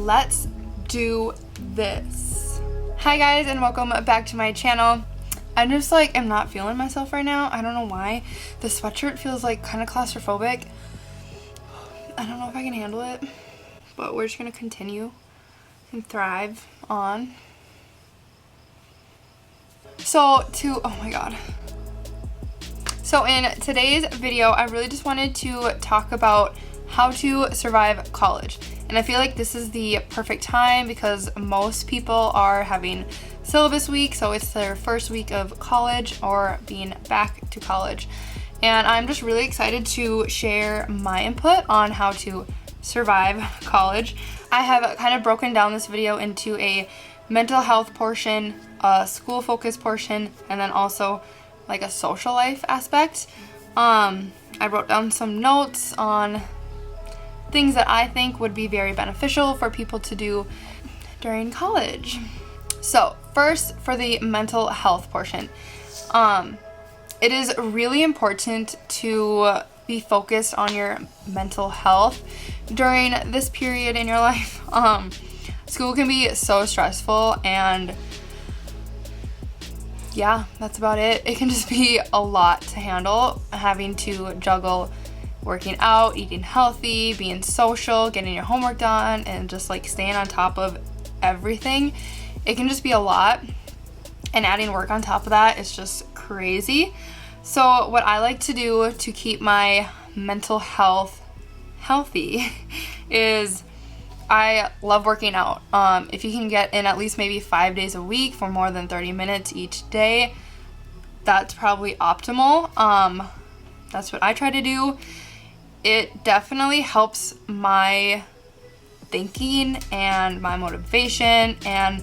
let's do this. Hi guys, and welcome back to my channel. I'm just I'm not feeling myself right now. I don't know why. The sweatshirt feels kind of claustrophobic. I don't know if I can handle it, but we're just gonna continue and thrive on. Oh my god. So in today's video, I really just wanted to talk about how to survive college. And I feel like this is the perfect time because most people are having syllabus week, so it's their first week of college or being back to college. And I'm just really excited to share my input on how to survive college. I have kind of broken down this video into a mental health portion, a school focus portion, and then also a social life aspect. I wrote down some notes on things that I think would be very beneficial for people to do during college. So first, for the mental health portion, it is really important to be focused on your mental health during this period in your life. School can be so stressful, and yeah, that's about it. It can just be a lot to handle, having to juggle working out, eating healthy, being social, getting your homework done, and just staying on top of everything. It can just be a lot, and adding work on top of that is just crazy. So what I like to do to keep my mental health healthy is I love working out. If you can get in at least maybe 5 days a week for more than 30 minutes each day, that's probably optimal. That's what I try to do. It definitely helps my thinking and my motivation and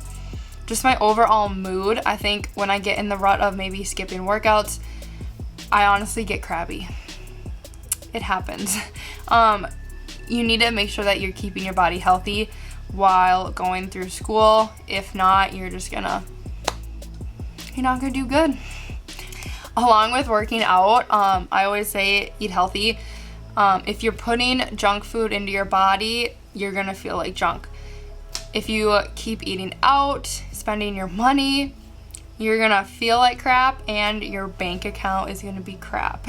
just my overall mood. I think when I get in the rut of maybe skipping workouts, I honestly get crabby. It happens. You need to make sure that you're keeping your body healthy while going through school. If not, you're not gonna do good. Along with working out, I always say eat healthy. If you're putting junk food into your body, you're gonna feel like junk. If you keep eating out, spending your money, you're gonna feel like crap, and your bank account is gonna be crap.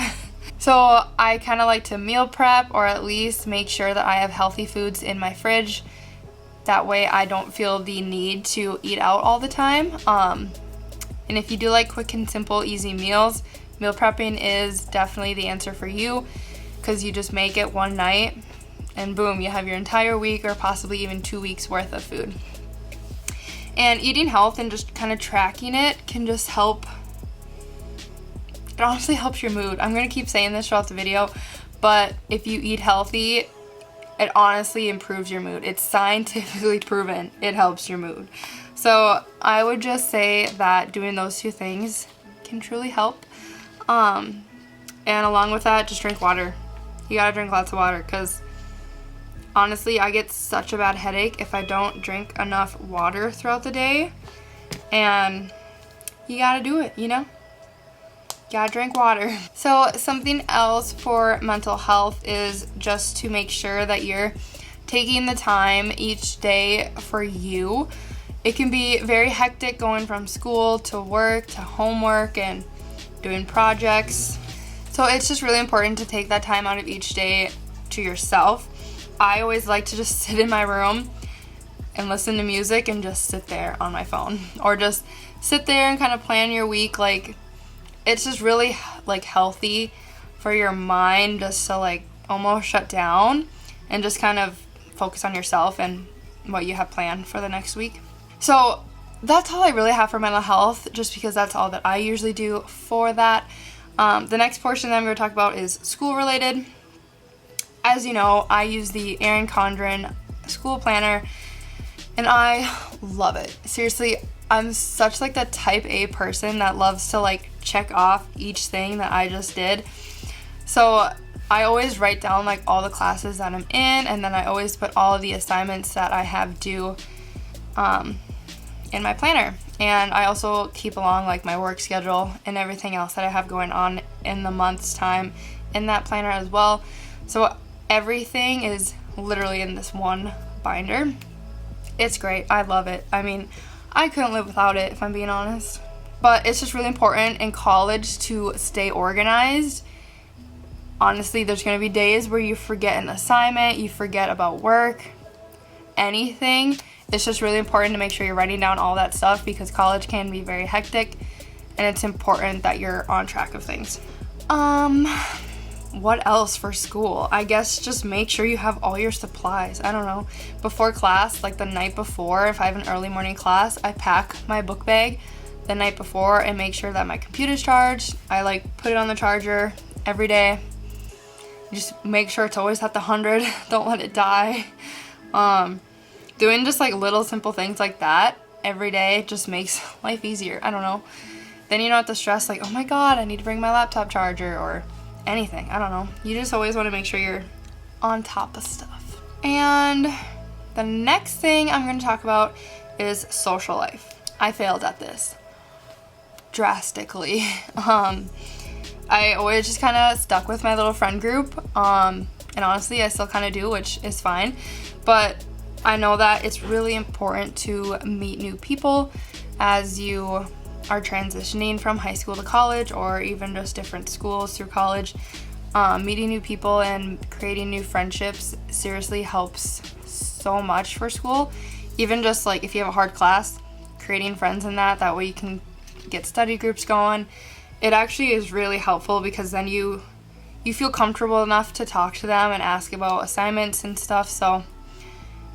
So I kind of like to meal prep, or at least make sure that I have healthy foods in my fridge. That way I don't feel the need to eat out all the time. And if you do like quick and simple, easy meals, meal prepping is definitely the answer for you, because you just make it one night and boom, you have your entire week or possibly even 2 weeks worth of food. And eating health and just kind of tracking it can just help. It honestly helps your mood. I'm going to keep saying this throughout the video, but if you eat healthy, it honestly improves your mood. It's scientifically proven it helps your mood. So I would just say that doing those two things can truly help. And along with that, just drink water. You gotta drink lots of water, because honestly, I get such a bad headache if I don't drink enough water throughout the day. And you gotta do it, Gotta drink water. So something else for mental health is just to make sure that you're taking the time each day for you. It can be very hectic going from school to work to homework and doing projects. So it's just really important to take that time out of each day to yourself. I always like to just sit in my room and listen to music and just sit there on my phone, or just sit there and kind of plan your week. It's just really healthy for your mind just to almost shut down and just kind of focus on yourself and what you have planned for the next week. So that's all I really have for mental health, just because that's all that I usually do for that. The next portion that I'm going to talk about is school related. As you know, I use the Erin Condren school planner, and I love it. Seriously, I'm such the type A person that loves to check off each thing that I just did. So I always write down all the classes that I'm in, and then I always put all of the assignments that I have due in my planner. And I also keep along my work schedule and everything else that I have going on in the month's time in that planner as well. So everything is literally in this one binder. It's great. I love it. I mean, I couldn't live without it, if I'm being honest. But it's just really important in college to stay organized. Honestly, there's going to be days where you forget an assignment, you forget about work, anything. It's just really important to make sure you're writing down all that stuff because college can be very hectic and it's important that you're on track of things. What else for school? I guess just make sure you have all your supplies. I don't know. Before class, like the night before, if I have an early morning class, I pack my book bag the night before and make sure that my computer's charged. I like put it on the charger every day. Just make sure it's always at the 100. Don't let it die. Doing just like little simple things like that every day just makes life easier. I don't know. Then you don't have to stress like, oh my god, I need to bring my laptop charger or anything. I don't know. You just always want to make sure you're on top of stuff. And the next thing I'm going to talk about is social life. I failed at this drastically. I always just kind of stuck with my little friend group. And honestly, I still kind of do, which is fine. But I know that it's really important to meet new people as you are transitioning from high school to college or even just different schools through college. Meeting new people and creating new friendships seriously helps so much for school. Even just like if you have a hard class, creating friends in that way you can get study groups going. It actually is really helpful because then you feel comfortable enough to talk to them and ask about assignments and stuff. So,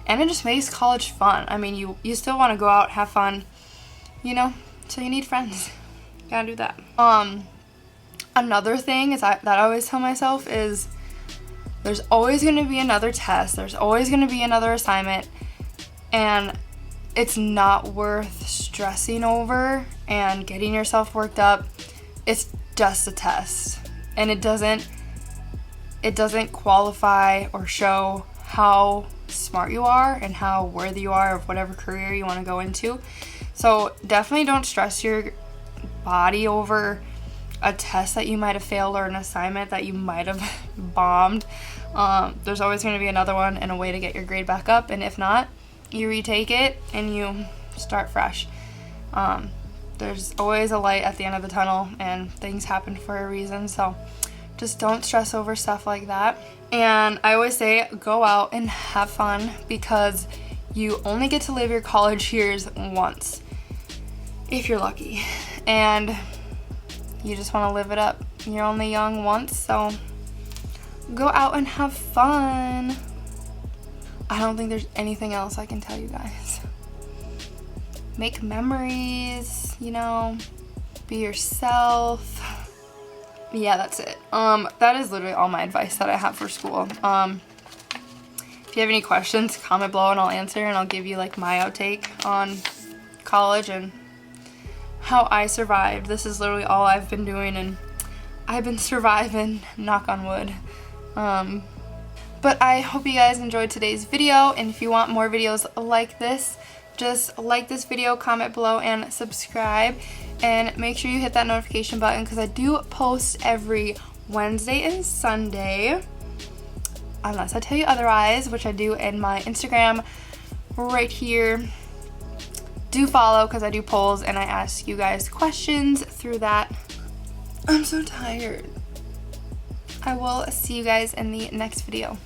and it just makes college fun. I mean, you still want to go out, have fun, you know, so you need friends. Gotta do that. Another thing is that I always tell myself is there's always going to be another test. There's always going to be another assignment. And it's not worth stressing over and getting yourself worked up. It's just a test. And it doesn't qualify or show how smart you are and how worthy you are of whatever career you want to go into. So definitely don't stress your body over a test that you might have failed or an assignment that you might have bombed. There's always going to be another one and a way to get your grade back up, and if not, you retake it and you start fresh. There's always a light at the end of the tunnel and things happen for a reason, so just don't stress over stuff like that. And I always say go out and have fun because you only get to live your college years once if you're lucky, and you just want to live it up. You're only young once, so go out and have fun. I don't think there's anything else I can tell you guys. Make memories, you know, be yourself. Yeah, that's it. That is literally all my advice that I have for school. If you have any questions, comment below and I'll answer, and I'll give you like my outtake on college and how I survived. This is literally all I've been doing, and I've been surviving, knock on wood. But I hope you guys enjoyed today's video, and if you want more videos like this, just like this video, comment below, and subscribe. And make sure you hit that notification button because I do post every Wednesday and Sunday, unless I tell you otherwise, which I do in my Instagram right here. Do follow because I do polls and I ask you guys questions through that. I'm so tired. I will see you guys in the next video.